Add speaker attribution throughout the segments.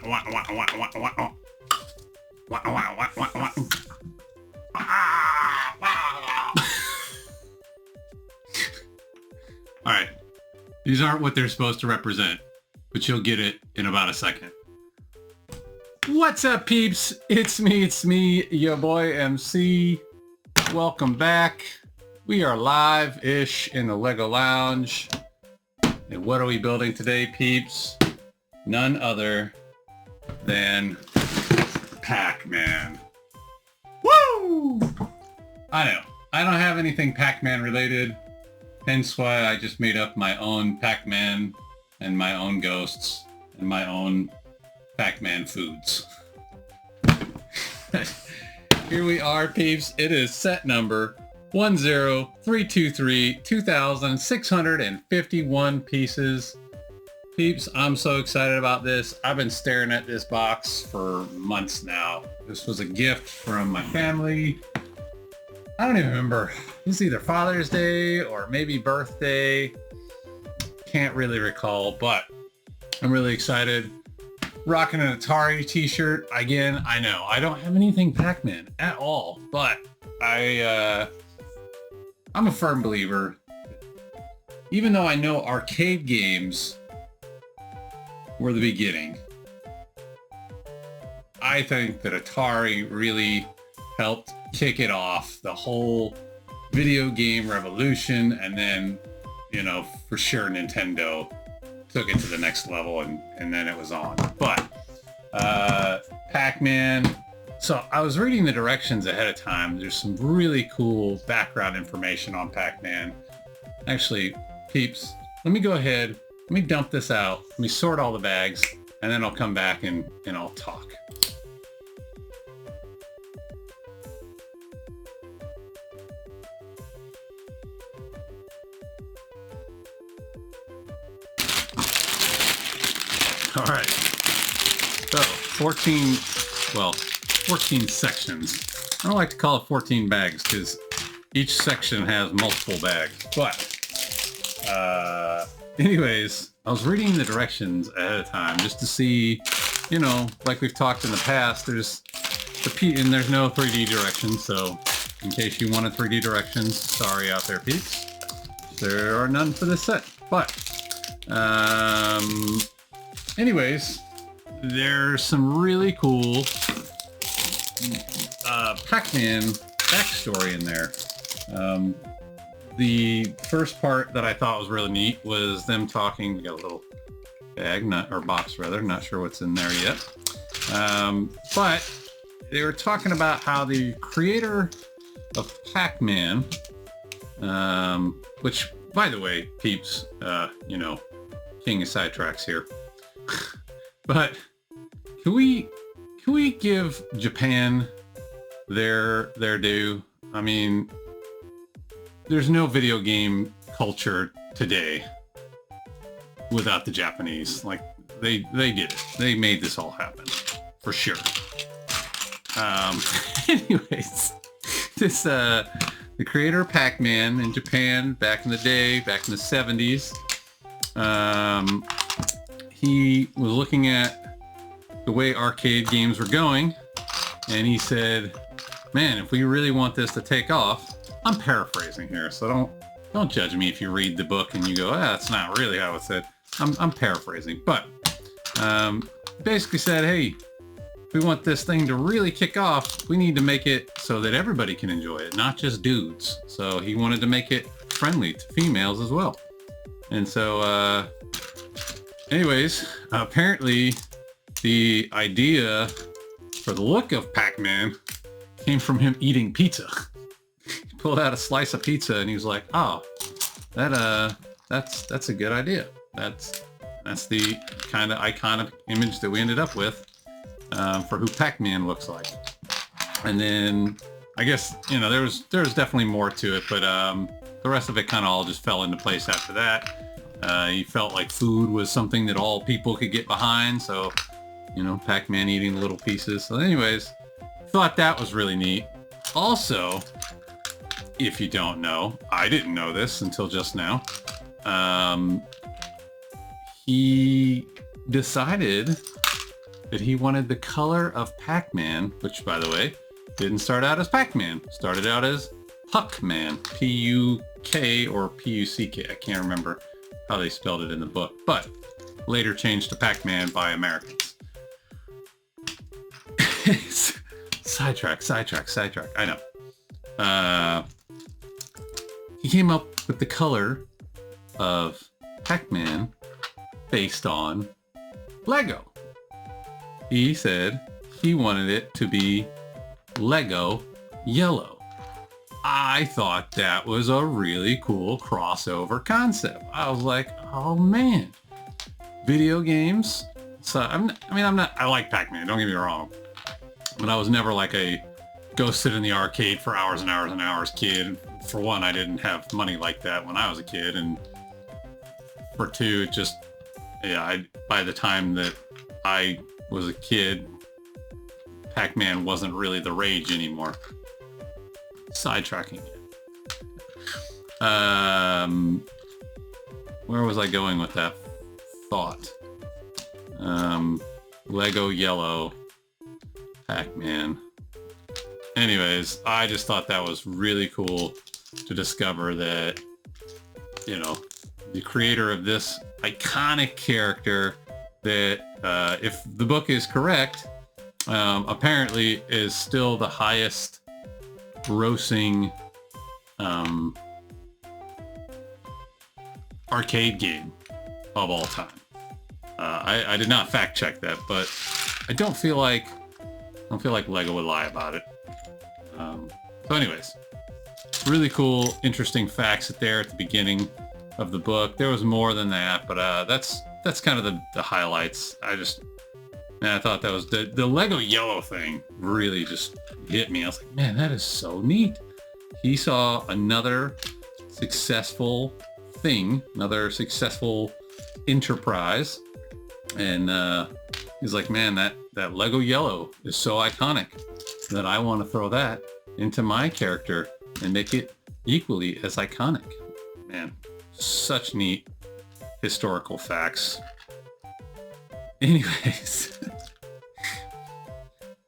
Speaker 1: Alright, these aren't what they're supposed to represent, but you'll get it in about a second. What's up, peeps? It's me, your boy MC. Welcome back. We are live-ish in the Lego Lounge. And what are we building today, peeps? None other than Pac-Man. Woo! I know, I don't have anything Pac-Man related. Hence why I just made up my own Pac-Man and my own ghosts and my own Pac-Man foods. Here we are, peeps. It is set number 10323, 2,651 pieces. Peeps, I'm so excited about this. I've been staring at this box for months now. This was a gift from my family. I don't even remember. It was either Father's Day or maybe birthday. Can't really recall, but I'm really excited. Rocking an Atari t-shirt. Again, I know I don't have anything Pac-Man at all, but I'm a firm believer. Even though I know arcade games were the beginning, I think that Atari really helped kick it off, the whole video game revolution, and then, you know, for sure Nintendo took it to the next level, and then it was on. But Pac-Man, so I was reading the directions ahead of time. There's some really cool background information on Pac-Man. Actually, peeps, let me go ahead, let me dump this out, let me sort all the bags, and then I'll come back and I'll talk. All right, so 14 sections. I don't like to call it 14 bags because each section has multiple bags. But anyways, I was reading the directions ahead of time just to see, you know, like we've talked in the past, there's no 3D directions. So in case you wanted 3D directions, sorry out there, peeps, there are none for this set. But anyways, there's some really cool Pac-Man backstory in there. The first part that I thought was really neat was them talking. We got a little bag, or box rather, not sure what's in there yet. But they were talking about how the creator of Pac-Man, which, by the way, peeps, you know, king of sidetracks here. But can we give Japan their due? I mean, there's no video game culture today without the Japanese. Like they did it. They made this all happen for sure. Anyways, this the creator of Pac-Man in Japan back in the day, back in the 70s. He was looking at the way arcade games were going, and he said, man, if we really want this to take off, I'm paraphrasing here, so don't judge me if you read the book and you go, that's not really how it said. I'm paraphrasing, but basically said, hey, if we want this thing to really kick off, we need to make it so that everybody can enjoy it, not just dudes. So he wanted to make it friendly to females as well. And so anyways, apparently the idea for the look of Pac-Man came from him eating pizza. He pulled out a slice of pizza and he was like, oh, that's a good idea. That's the kind of iconic image that we ended up with for who Pac-Man looks like. And then I guess, you know, there was definitely more to it, but the rest of it kind of all just fell into place after that. He felt like food was something that all people could get behind, so, you know, Pac-Man eating little pieces. So anyways, thought that was really neat. Also, if you don't know, I didn't know this until just now, he decided that he wanted the color of Pac-Man, which by the way, didn't start out as Pac-Man, started out as Puck-Man, P-U-K or P-U-C-K. I can't remember how they spelled it in the book, but later changed to Pac-Man by Americans. Sidetrack. I know. He came up with the color of Pac-Man based on Lego. He said he wanted it to be Lego yellow. I thought that was a really cool crossover concept. I was like, oh man, video games. So I like Pac-Man, don't get me wrong, but I was never like a go sit in the arcade for hours and hours and hours kid. For one, I didn't have money like that when I was a kid, and for two, by the time that I was a kid, Pac-Man wasn't really the rage anymore. Sidetracking. Where was I going with that thought? Lego yellow, Pac-Man. Anyways, I just thought that was really cool to discover that, you know, the creator of this iconic character that, if the book is correct, apparently is still the highest grossing arcade game of all time. I did not fact check that, but I don't feel like Lego would lie about it. So anyways, really cool, interesting facts there at the beginning of the book. There was more than that, but that's kind of the highlights. I thought that was the Lego yellow thing really just hit me. I was like, man, that is so neat. He saw another successful thing, another successful enterprise, and he's like, man, that Lego yellow is so iconic that I want to throw that into my character and make it equally as iconic. Man, such neat historical facts. Anyways,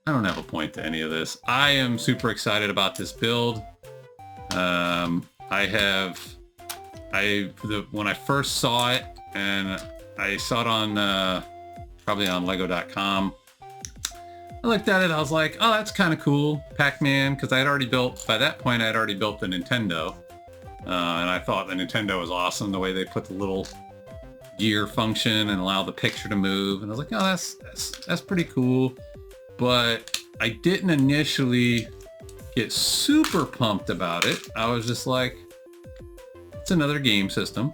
Speaker 1: I don't have a point to any of this. I am super excited about this build. When I first saw it, and I saw it on probably on Lego.com, I looked at it, I was like, oh, that's kind of cool, Pac-Man, because by that point I had already built the Nintendo, and I thought the Nintendo was awesome, the way they put the little gear function and allow the picture to move, and I was like, oh, that's pretty cool. But I didn't initially get super pumped about it. I was just like, it's another game system.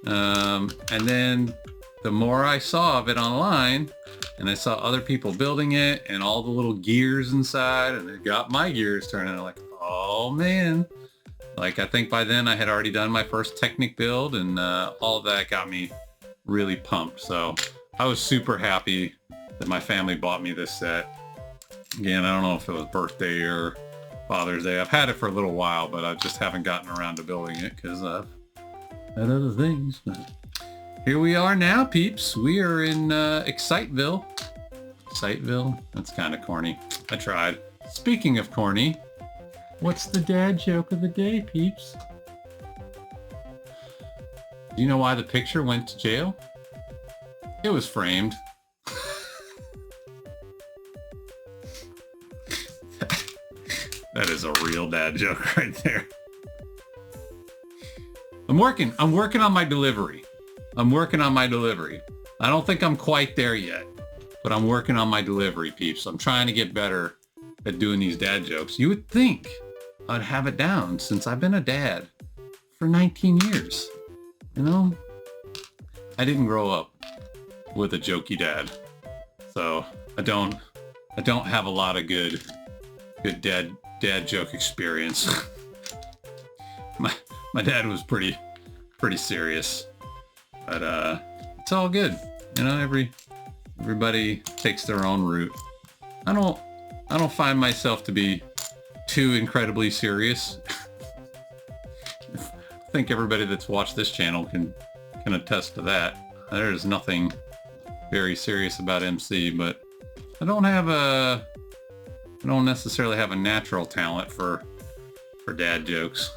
Speaker 1: And then the more I saw of it online, and I saw other people building it and all the little gears inside, and it got my gears turning, I'm like, oh man. Like, I think by then I had already done my first Technic build, and all of that got me really pumped. So I was super happy that my family bought me this set. Again, I don't know if it was birthday or Father's Day. I've had it for a little while, but I just haven't gotten around to building it because I've had other things. Here we are now, peeps. We are in Exciteville. Exciteville? That's kind of corny. I tried. Speaking of corny, what's the dad joke of the day, peeps? Do you know why the picture went to jail? It was framed. That is a real dad joke right there. I'm working on my delivery. I don't think I'm quite there yet, but I'm working on my delivery, peeps. I'm trying to get better at doing these dad jokes. You would think I'd have it down since I've been a dad for 19 years. You know, I didn't grow up with a jokey dad, so I don't have a lot of good dad joke experience. My dad was pretty serious, but it's all good. You know, everybody takes their own route. I don't find myself to be too incredibly serious. I think everybody that's watched this channel can attest to that. There's nothing very serious about MC, but I don't necessarily have a natural talent for dad jokes.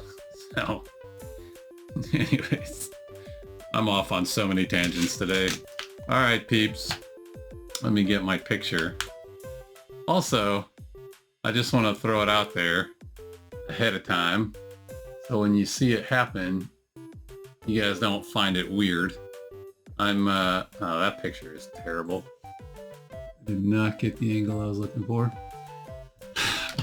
Speaker 1: So, anyways, I'm off on so many tangents today. All right, peeps, let me get my picture. Also, I just want to throw it out there ahead of time, so when you see it happen, you guys don't find it weird. Oh, that picture is terrible. I did not get the angle I was looking for.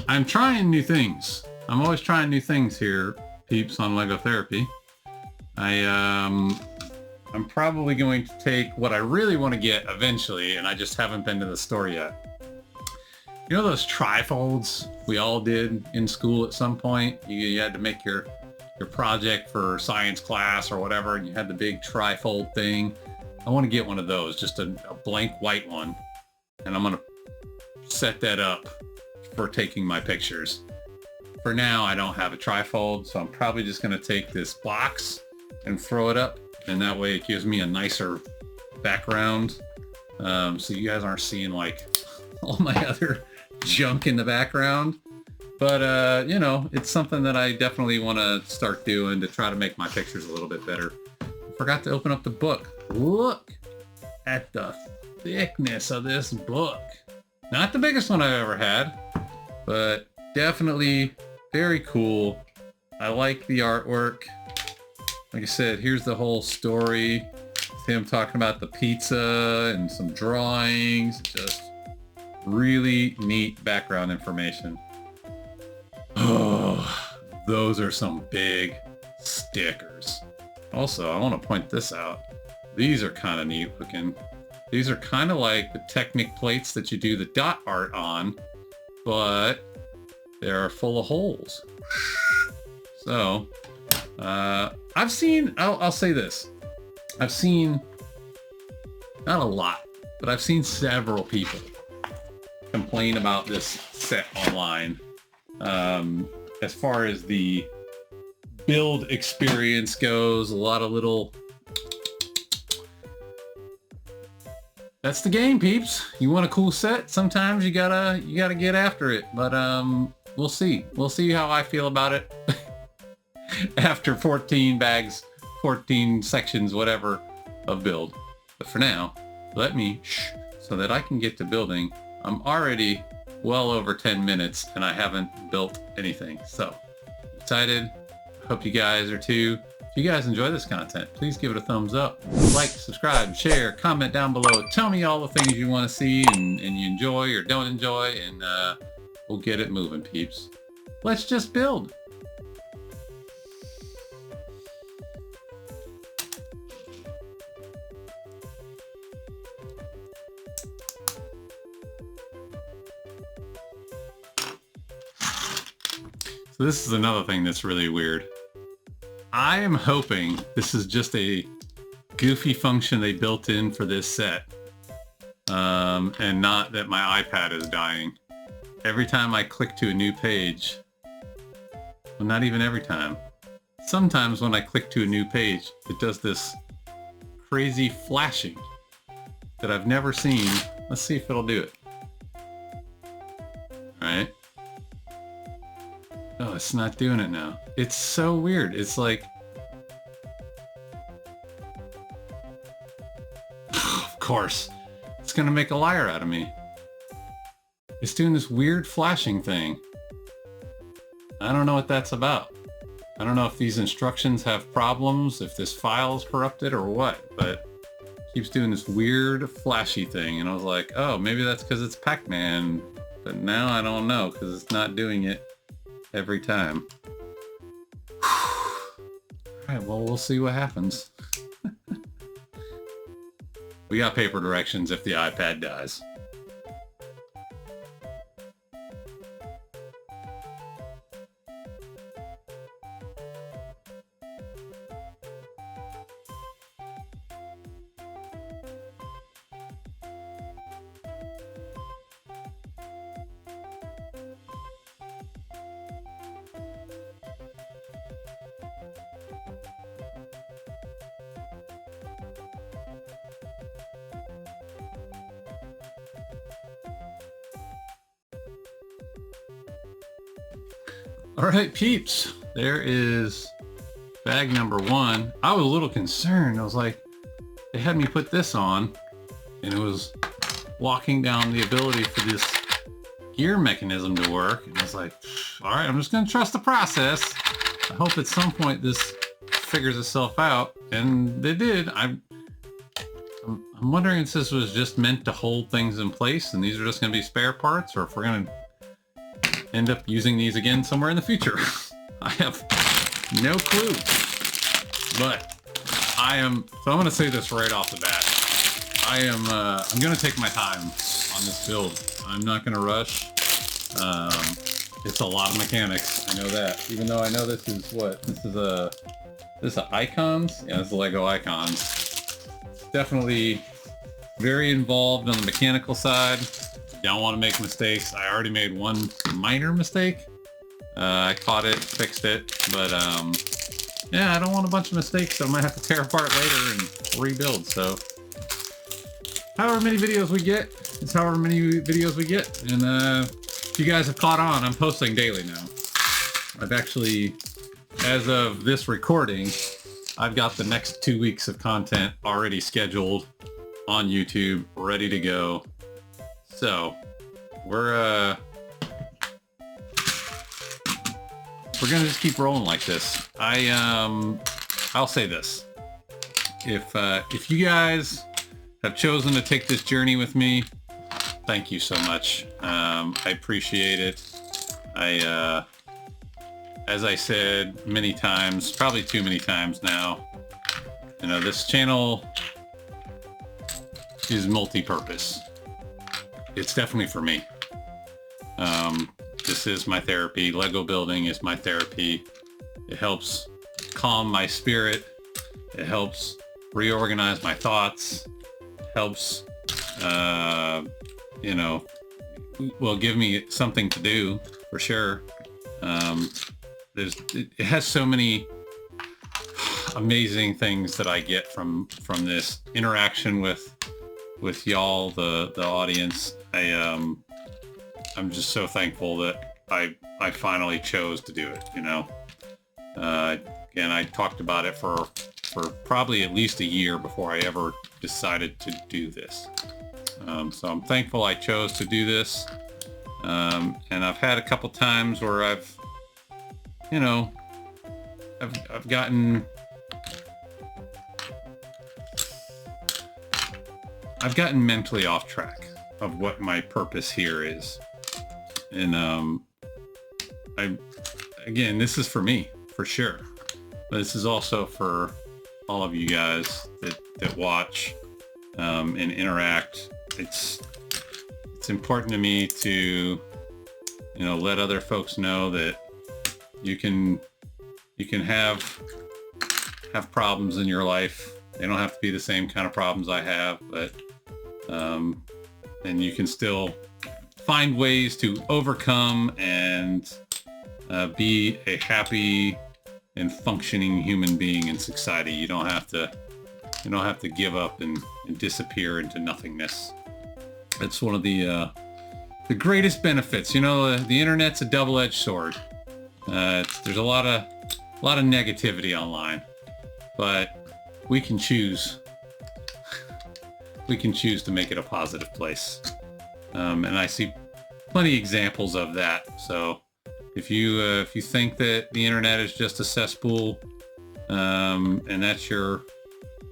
Speaker 1: I'm trying new things. I'm always trying new things here, peeps, on Lego Therapy. I'm probably going to take what I really want to get eventually, and I just haven't been to the store yet. You know those trifolds we all did in school at some point? You had to make your project for science class or whatever, and you had the big trifold thing. I want to get one of those, just a blank white one, and I'm going to set that up for taking my pictures. For now, I don't have a trifold, so I'm probably just going to take this box and throw it up, and that way it gives me a nicer background, so you guys aren't seeing like all my other junk in the background. But you know, it's something that I definitely want to start doing to try to make my pictures a little bit better. I forgot to open up the book. Look at the thickness of this book. Not the biggest one I've ever had, but definitely very cool. I like the artwork. Like I said, here's the whole story. Him talking about the pizza and some drawings. Just really neat background information. Oh, those are some big stickers. Also, I want to point this out. These are kind of neat looking. These are kind of like the Technic plates that you do the dot art on, but they're full of holes. So, I've seen, I'll say this. I've seen, not a lot, but I've seen several people complain about this set online. As far as the build experience goes, a lot of little... That's the game, peeps. You want a cool set? Sometimes you gotta get after it. But we'll see. We'll see how I feel about it after 14 bags, 14 sections, whatever, of build. But for now, let me so that I can get to building. I'm already well over 10 minutes and I haven't built anything. So excited. Hope you guys are too. If you guys enjoy this content, please give it a thumbs up. Like, subscribe, share, comment down below. Tell me all the things you want to see and you enjoy or don't enjoy, and we'll get it moving, peeps. Let's just build. So this is another thing that's really weird. I am hoping this is just a goofy function they built in for this set, and not that my iPad is dying. Every time I click to a new page, well, not even every time. Sometimes when I click to a new page, it does this crazy flashing that I've never seen. Let's see if it'll do it. All right. Oh, it's not doing it now. It's so weird. It's like... Of course. It's gonna make a liar out of me. It's doing this weird flashing thing. I don't know what that's about. I don't know if these instructions have problems, if this file is corrupted or what, but it keeps doing this weird flashy thing. And I was like, oh, maybe that's because it's Pac-Man. But now I don't know because it's not doing it every time. Alright, well, we'll see what happens. We got paper directions if the iPad dies. All right, peeps, there is bag number 1. I was a little concerned. I was like, they had me put this on and it was locking down the ability for this gear mechanism to work. And I was like, all right, I'm just going to trust the process. I hope at some point this figures itself out. And they did. I'm wondering if this was just meant to hold things in place and these are just going to be spare parts, or if we're going to end up using these again somewhere in the future. I have no clue. But so I'm going to say this right off the bat. I'm going to take my time on this build. I'm not going to rush. It's a lot of mechanics. I know that. Even though I know this is what? This is a Icons? Yeah, this is a Lego Icons. Definitely very involved on the mechanical side. Don't want to make mistakes. I already made one minor mistake. I caught it, fixed it, but yeah, I don't want a bunch of mistakes that I might have to tear apart later and rebuild. So however many videos we get, it's however many videos we get. And if you guys have caught on, I'm posting daily now. I've actually, as of this recording, I've got the next 2 weeks of content already scheduled on YouTube, ready to go. So we're gonna just keep rolling like this. I'll say this: if you guys have chosen to take this journey with me, thank you so much. I appreciate it. As I said many times, probably too many times now, you know, this channel is multi-purpose. It's definitely for me. This is my therapy. Lego building is my therapy. It helps calm my spirit. It helps reorganize my thoughts. It helps, you know, well, give me something to do for sure. It has so many amazing things that I get from this interaction with y'all, the audience. I'm just so thankful that I finally chose to do it, you know. And I talked about it for probably at least a year before I ever decided to do this. So I'm thankful I chose to do this. And I've had a couple times where I've gotten mentally off track of what my purpose here is. And again, this is for me, for sure. But this is also for all of you guys that watch and interact. It's important to me to, you know, let other folks know that you can have problems in your life. They don't have to be the same kind of problems I have, but and you can still find ways to overcome and be a happy and functioning human being in society. You don't have to give up and disappear into nothingness. It's one of the greatest benefits. You know, the internet's a double-edged sword. There's a lot of negativity online, but we can choose. We can choose to make it a positive place. And I see plenty of examples of that. So if you think that the internet is just a cesspool, and that's your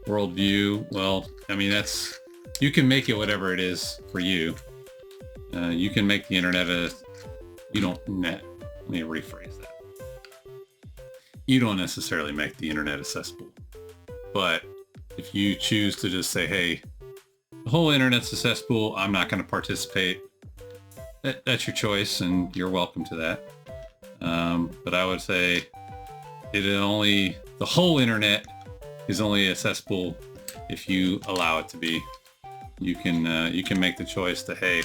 Speaker 1: worldview, well, I mean, you can make it whatever it is for you. You can make the internet let me rephrase that. You don't necessarily make the internet a cesspool. But if you choose to just say, hey, the whole internet's a cesspool, I'm not going to participate, that's your choice, and you're welcome to that. But I would say the whole internet is only a cesspool if you allow it to be. You can make the choice to, hey,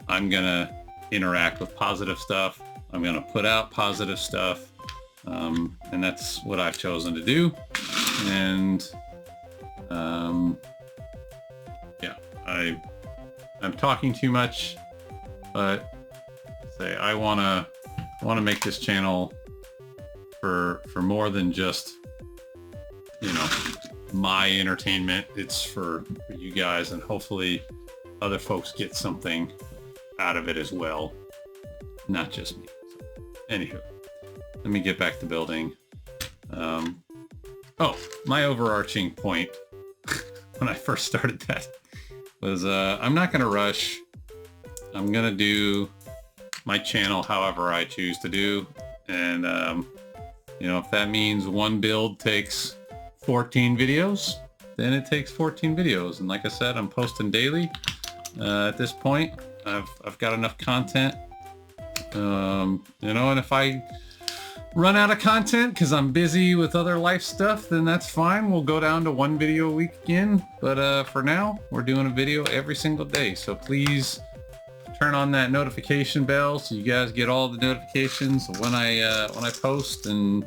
Speaker 1: I'm gonna interact with positive stuff. I'm gonna put out positive stuff, and that's what I've chosen to do. And yeah, I'm talking too much, but say I wanna I want to make this channel for more than just, you know, my entertainment. It's for you guys, and hopefully other folks get something out of it as well, not just me. So, anywho, let me get back to building. Oh, my overarching point when I first started that was I'm not going to rush. I'm going to do my channel however I choose to do. And, you know, if that means one build takes 14 videos, then it takes 14 videos. And like I said, I'm posting daily. At this point, I've got enough content. You know, and if I run out of content because I'm busy with other life stuff, then that's fine. We'll go down to one video a week again. But for now, we're doing a video every single day. So please turn on that notification bell so you guys get all the notifications when I post. And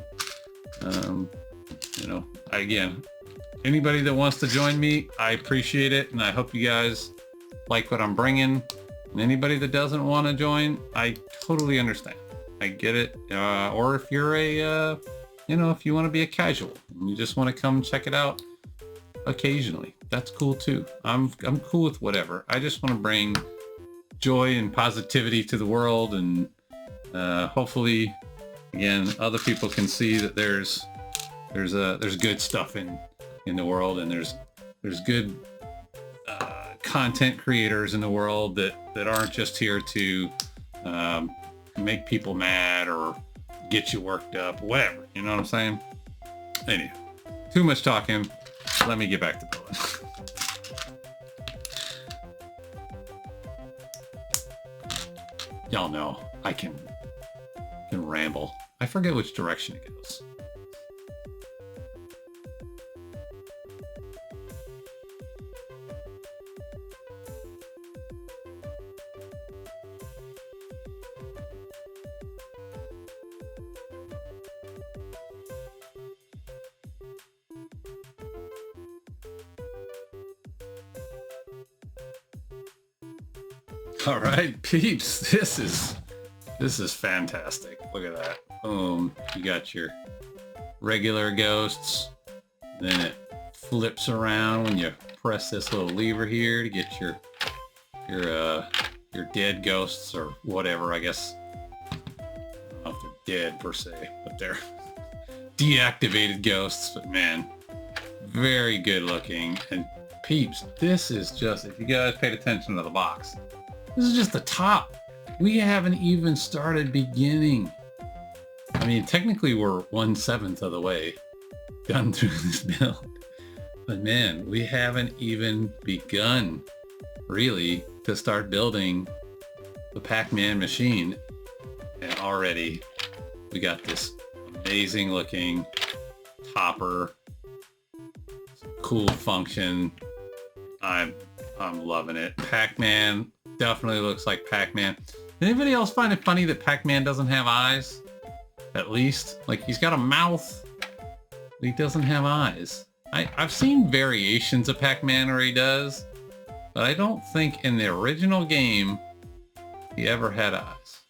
Speaker 1: you know, again, anybody that wants to join me, I appreciate it, and I hope you guys like what I'm bringing. And anybody that doesn't want to join, I totally understand. I get it. Or if you're a, you know, if you want to be a casual and you just want to come check it out occasionally, that's cool too. I'm cool with whatever. I just want to bring joy and positivity to the world, and hopefully, again, other people can see that there's good stuff in the world, and there's good content creators in the world that aren't just here to make people mad or get you worked up, whatever. You know what I'm saying? Anyway, too much talking. Let me get back to building. Y'all know I can ramble. I forget which direction it goes. All right, peeps, this is fantastic. Look at that. Boom. You got your regular ghosts. Then it flips around when you press this little lever here to get your dead ghosts, or whatever, I guess. I don't know if they're dead per se, but they're deactivated ghosts. But man, very good looking. And peeps, this is just, if you guys paid attention to the box, this is just the top. We haven't even started beginning. I mean, technically we're 1/7 of the way done through this build. But man, we haven't even begun really to start building the Pac-Man machine. And already we got this amazing looking topper. Cool function. I'm loving it. Pac-Man definitely looks like Pac-Man. Anybody else find it funny that Pac-Man doesn't have eyes? At least, like, he's got a mouth, but he doesn't have eyes. I've seen variations of Pac-Man where he does, but I don't think in the original game he ever had eyes.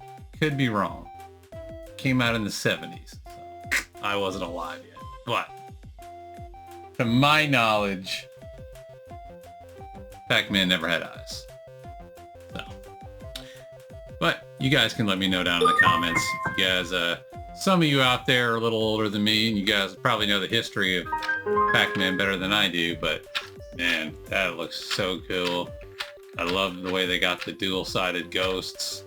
Speaker 1: Could be wrong. Came out in the 70s, so I wasn't alive yet. But to my knowledge, Pac-Man never had eyes. So, but you guys can let me know down in the comments. If you guys, some of you out there are a little older than me, and you guys probably know the history of Pac-Man better than I do, but man, that looks so cool. I love the way they got the dual-sided ghosts.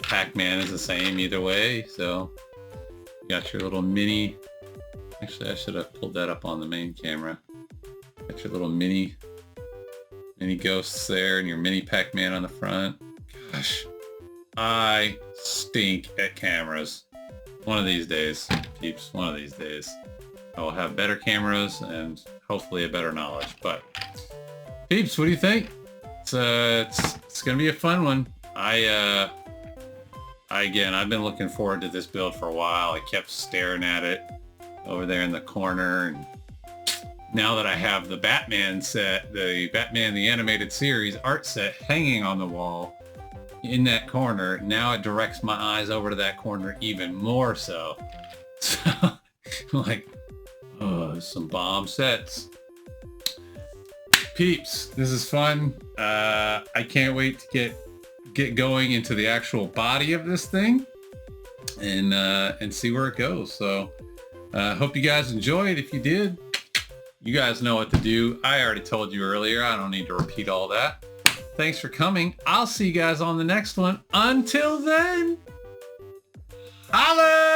Speaker 1: Pac-Man is the same either way, so you got your little mini. Actually, I should have pulled that up on the main camera. Got your little mini ghosts there, and your mini Pac-Man on the front. Gosh, I stink at cameras. One of these days, peeps, one of these days, I will have better cameras and hopefully a better knowledge. But peeps, what do you think? It's gonna be a fun one. Again, I've been looking forward to this build for a while. I kept staring at it over there in the corner, and now that I have the Batman set, the Batman the Animated Series art set hanging on the wall, in that corner, now it directs my eyes over to that corner even more so. So, like, oh, some bomb sets. Peeps, this is fun. I can't wait to get going into the actual body of this thing and see where it goes. So hope you guys enjoyed. If you did, you guys know what to do. I already told you earlier. I don't need to repeat all that. Thanks for coming. I'll see you guys on the next one. Until then, holla!